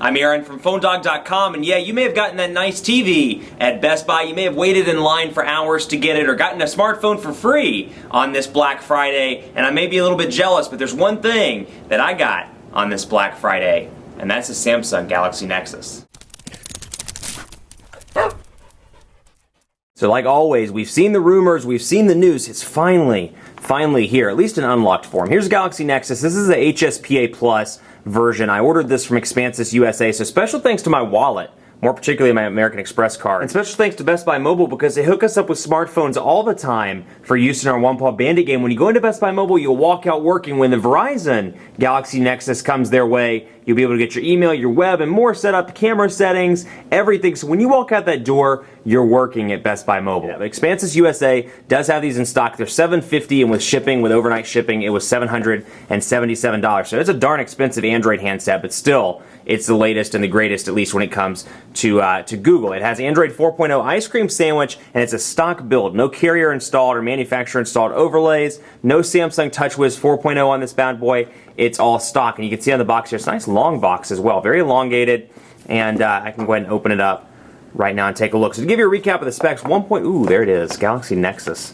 I'm Aaron from PhoneDog.com, and yeah, you may have gotten that nice TV at Best Buy. You may have waited in line for hours to get it, or gotten a smartphone for free on this Black Friday, and I may be a little bit jealous, but there's one thing that I got on this Black Friday, and that's the Samsung Galaxy Nexus. So like always, we've seen the rumors, we've seen the news, it's finally here, at least in unlocked form. Here's Galaxy Nexus. This is the HSPA Plus version. I ordered this from Expansis USA, so special thanks to my wallet, more particularly my American Express card. And special thanks to Best Buy Mobile because they hook us up with smartphones all the time for use in our One Paw Bandit game. When you go into Best Buy Mobile, you'll walk out working. When the Verizon Galaxy Nexus comes their way, you'll be able to get your email, your web, and more set up, camera settings, everything. So when you walk out that door, you're working at Best Buy Mobile. Yeah. Expansis USA does have these in stock. They're $750, and with shipping, with overnight shipping, it was $777. So it's a darn expensive Android handset, but still, it's the latest and the greatest, at least when it comes to Google. It has Android 4.0 ice cream sandwich, and it's a stock build. No carrier installed or manufacturer installed overlays. No Samsung TouchWiz 4.0 on this bad boy. It's all stock, and you can see on the box here, it's a nice long box as well, very elongated, and I can go ahead and open it up right now and take a look. So to give you a recap of the specs, ooh, there it is, Galaxy Nexus.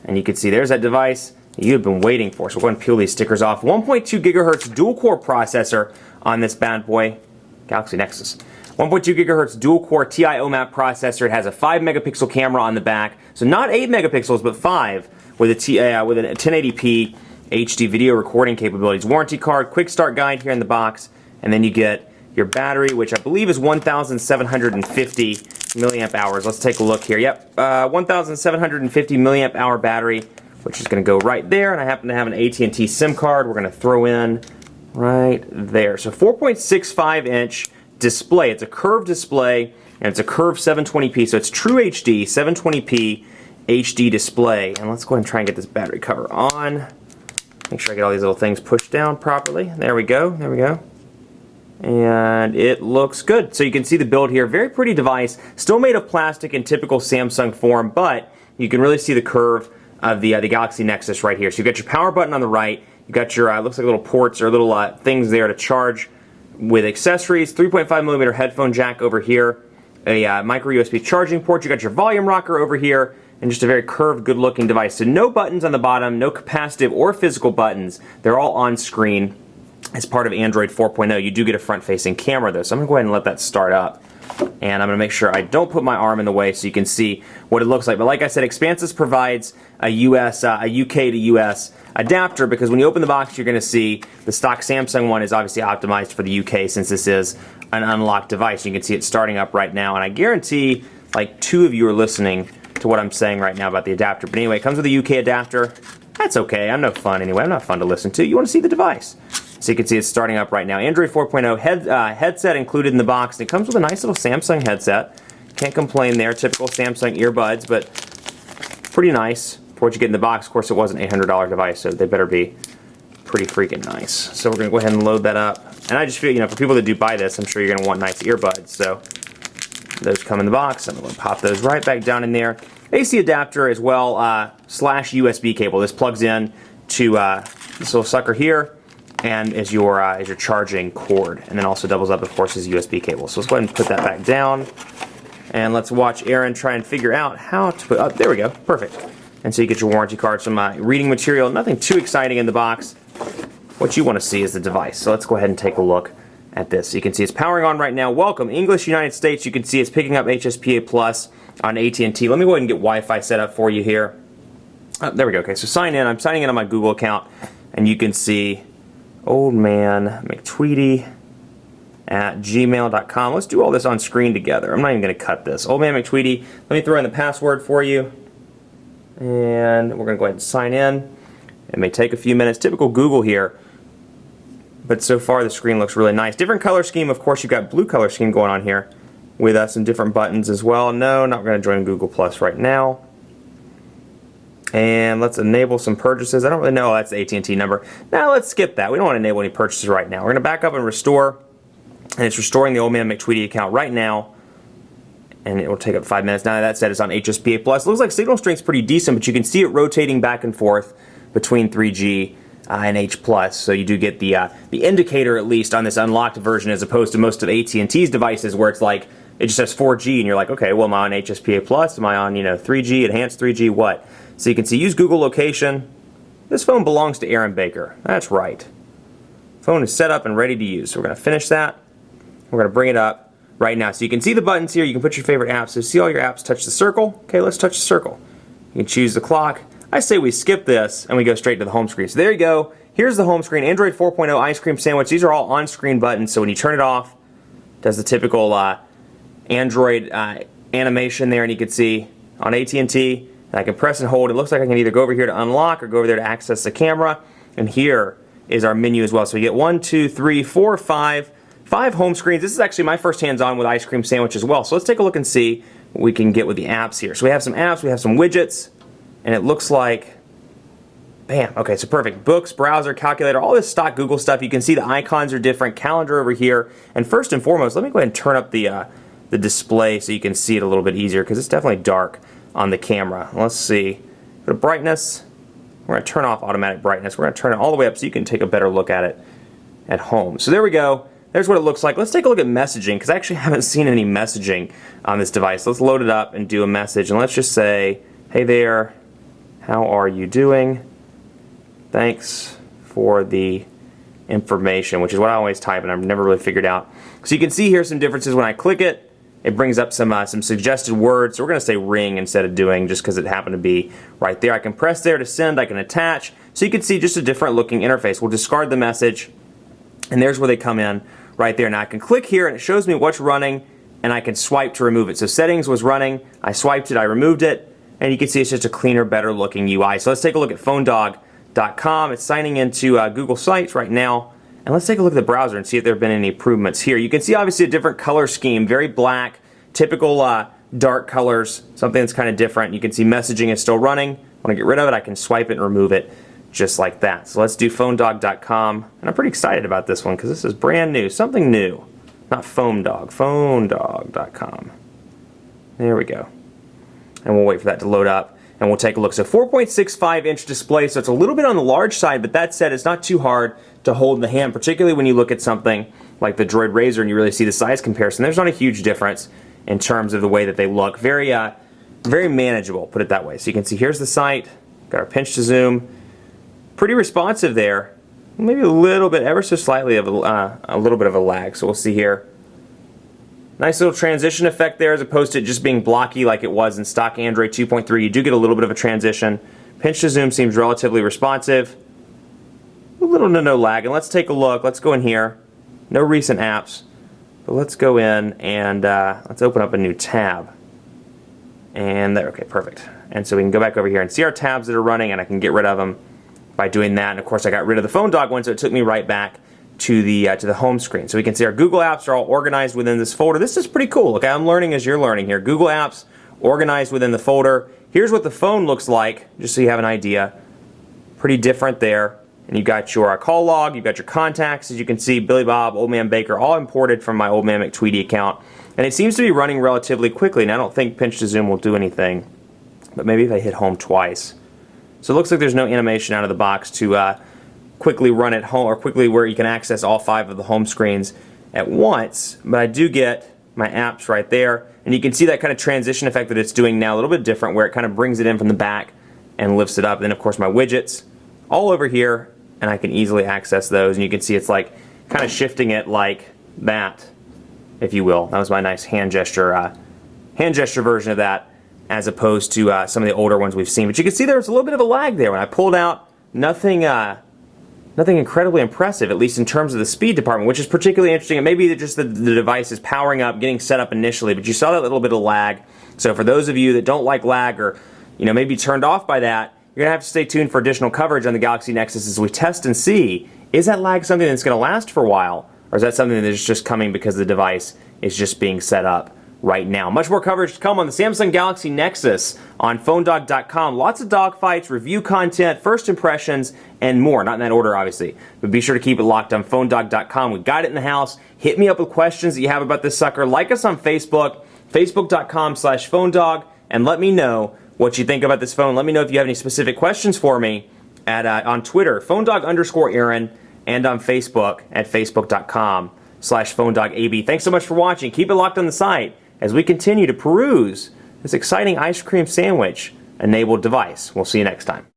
And you can see there's that device you've been waiting for. So we're going to peel these stickers off. 1.2 gigahertz dual-core processor on this bad boy, Galaxy Nexus. 1.2 gigahertz dual-core TI OMAP processor. It has a 5 megapixel camera on the back, so not 8 megapixels, but 5 with a 1080p HD video recording capabilities. Warranty card, quick start guide here in the box, and then you get your battery, which I believe is 1,750 milliamp hours. Let's take a look here. Yep, 1,750 milliamp hour battery, which is going to go right there. And I happen to have an AT&T SIM card. We're going to throw in right there. So 4.65 inch display. It's a curved display, and it's a curved 720p. So it's true HD, 720p HD display. And let's go ahead and try and get this battery cover on. Make sure I get all these little things pushed down properly. There we go. There we go. And it looks good. So you can see the build here. Very pretty device. Still made of plastic in typical Samsung form, but you can really see the curve of the Galaxy Nexus right here. So you got your power button on the right. You got your looks like little ports or little things there to charge with accessories. 3.5 millimeter headphone jack over here. A micro USB charging port. You got your volume rocker over here. And just a very curved, good-looking device. So no buttons on the bottom, no capacitive or physical buttons. They're all on screen as part of Android 4.0. You do get a front-facing camera, though. So I'm going to go ahead and let that start up. And I'm going to make sure I don't put my arm in the way so you can see what it looks like. But like I said, Expansis provides a UK to US adapter, because when you open the box, you're going to see the stock Samsung one is obviously optimized for the UK, since this is an unlocked device. You can see it starting up right now. And I guarantee like 2 of you are listening to what I'm saying right now about the adapter. But anyway, it comes with a UK adapter. That's okay. I'm no fun anyway. I'm not fun to listen to. You want to see the device. So you can see it's starting up right now. Android 4.0 headset included in the box. And it comes with a nice little Samsung headset. Can't complain there. Typical Samsung earbuds, but pretty nice for what you get in the box. Of course, it was an $800 device, so they better be pretty freaking nice. So we're going to go ahead and load that up. And I just feel, for people that do buy this, I'm sure you're going to want nice earbuds. So those come in the box. I'm going to pop those right back down in there. AC adapter as well, slash USB cable. This plugs in to this little sucker here, and is your charging cord, and then also doubles up, of course, as a USB cable. So let's go ahead and put that back down, and let's watch Aaron try and figure out how to put up. There we go, perfect. And so you get your warranty card, some reading material. Nothing too exciting in the box. What you want to see is the device. So let's go ahead and take a look at this. So you can see it's powering on right now. Welcome, English, United States. You can see it's picking up HSPA Plus on AT&T. Let me go ahead and get Wi-Fi set up for you here. Oh, there we go. Okay, so sign in. I'm signing in on my Google account, and you can see Old Man McTweety at gmail.com. Let's do all this on screen together. I'm not even going to cut this. Old Man McTweety. Let me throw in the password for you, and we're going to go ahead and sign in. It may take a few minutes. Typical Google here, but so far the screen looks really nice. Different color scheme. Of course, you've got blue color scheme going on here with some different buttons as well. No, not going to join Google Plus right now. And let's enable some purchases. I don't really know. That's the AT&T number. Now let's skip that. We don't want to enable any purchases right now. We're going to back up and restore. And it's restoring the Old Man McTweety account right now. And it will take up 5 minutes. Now that said, it's on HSPA Plus. Looks like signal strength's pretty decent, but you can see it rotating back and forth between 3G and H+, so you do get the indicator at least on this unlocked version, as opposed to most of AT&T's devices where it's like it just says 4G and you're like, okay, well, am I on HSPA Plus? Am I on 3G, enhanced 3G, what? So you can see use Google location. This phone belongs to Aaron Baker. That's right. Phone is set up and ready to use. So we're going to finish that. We're going to bring it up right now. So you can see the buttons here. You can put your favorite apps. So see all your apps, touch the circle. Okay, let's touch the circle. You can choose the clock. I say we skip this and we go straight to the home screen. So there you go. Here's the home screen. Android 4.0 ice cream sandwich. These are all on-screen buttons. So when you turn it off, it does the typical Android animation there, and you can see on AT&T, I can press and hold. It looks like I can either go over here to unlock or go over there to access the camera. And here is our menu as well. So you get 1, 2, 3, 4, 5 home screens. This is actually my first hands-on with ice cream sandwich as well. So let's take a look and see what we can get with the apps here. So we have some apps, we have some widgets, and it looks like, bam, okay, so perfect. Books, browser, calculator, all this stock Google stuff. You can see the icons are different, calendar over here. And first and foremost, let me go ahead and turn up the display so you can see it a little bit easier, because it's definitely dark on the camera. Let's see. Go to brightness. We're going to turn off automatic brightness. We're going to turn it all the way up so you can take a better look at it at home. So there we go. There's what it looks like. Let's take a look at messaging, because I actually haven't seen any messaging on this device. Let's load it up and do a message. And let's just say, hey there, how are you doing? Thanks for the information, which is what I always type and I've never really figured out. So you can see here some differences when I click it. It brings up some suggested words. So we're going to say ring instead of doing, just because it happened to be right there. I can press there to send. I can attach. So you can see just a different looking interface. We'll discard the message, and there's where they come in right there. Now I can click here and it shows me what's running, and I can swipe to remove it. So settings was running. I swiped it. I removed it, and you can see it's just a cleaner, better looking UI. So let's take a look at PhoneDog.com. It's signing into Google Sites right now. And let's take a look at the browser and see if there have been any improvements here. You can see obviously a different color scheme, very black, typical dark colors, something that's kind of different. You can see messaging is still running. When I get rid of it, I can swipe it and remove it just like that. So let's do PhoneDog.com. And I'm pretty excited about this one because this is brand new, something new. Not PhoneDog, PhoneDog.com. There we go. And we'll wait for that to load up. And we'll take a look. So 4.65-inch display, so it's a little bit on the large side, but that said, it's not too hard to hold in the hand, particularly when you look at something like the Droid Razr and you really see the size comparison. There's not a huge difference in terms of the way that they look. Very manageable, put it that way. So you can see here's the site, got our pinch to zoom. Pretty responsive there. Maybe a little bit, ever so slightly of a little bit of a lag. So we'll see here. Nice little transition effect there, as opposed to it just being blocky like it was in stock Android 2.3. You do get a little bit of a transition. Pinch to zoom seems relatively responsive. A little to no lag. And let's take a look. Let's go in here. No recent apps. But let's go in and let's open up a new tab. And there, okay, perfect. And so we can go back over here and see our tabs that are running, and I can get rid of them by doing that. And of course I got rid of the PhoneDog one, so it took me right back to the home screen. So we can see our Google apps are all organized within this folder. This is pretty cool. Okay, I'm learning as you're learning here. Google apps organized within the folder. Here's what the phone looks like, just so you have an idea. Pretty different there. And you got your call log, you've got your contacts, as you can see, Billy Bob, Old Man Baker, all imported from my Old Man McTweety account. And it seems to be running relatively quickly. And I don't think pinch to zoom will do anything, but maybe if I hit home twice. So it looks like there's no animation out of the box to quickly run at home, or quickly where you can access all 5 of the home screens at once. But I do get my apps right there, and you can see that kind of transition effect that it's doing now, a little bit different, where it kind of brings it in from the back and lifts it up. And then of course my widgets all over here, and I can easily access those, and you can see it's like kind of shifting it like that, if you will. That was my nice hand gesture version of that, as opposed to some of the older ones we've seen. But you can see there was a little bit of a lag there when I pulled out. Nothing incredibly impressive, at least in terms of the speed department, which is particularly interesting. It may be that just the device is powering up, getting set up initially, but you saw that little bit of lag. So for those of you that don't like lag, or maybe turned off by that, you're going to have to stay tuned for additional coverage on the Galaxy Nexus as we test and see, is that lag something that's going to last for a while, or is that something that is just coming because the device is just being set up right now? Much more coverage to come on the Samsung Galaxy Nexus on PhoneDog.com. Lots of dogfights, review content, first impressions, and more. Not in that order, obviously, but be sure to keep it locked on PhoneDog.com. We got it in the house. Hit me up with questions that you have about this sucker. Like us on Facebook, Facebook.com/PhoneDog, and let me know what you think about this phone. Let me know if you have any specific questions for me at on Twitter, PhoneDog_Aaron, and on Facebook at facebook.com/PhoneDogAB. Thanks so much for watching. Keep it locked on the site as we continue to peruse this exciting ice cream sandwich enabled device. We'll see you next time.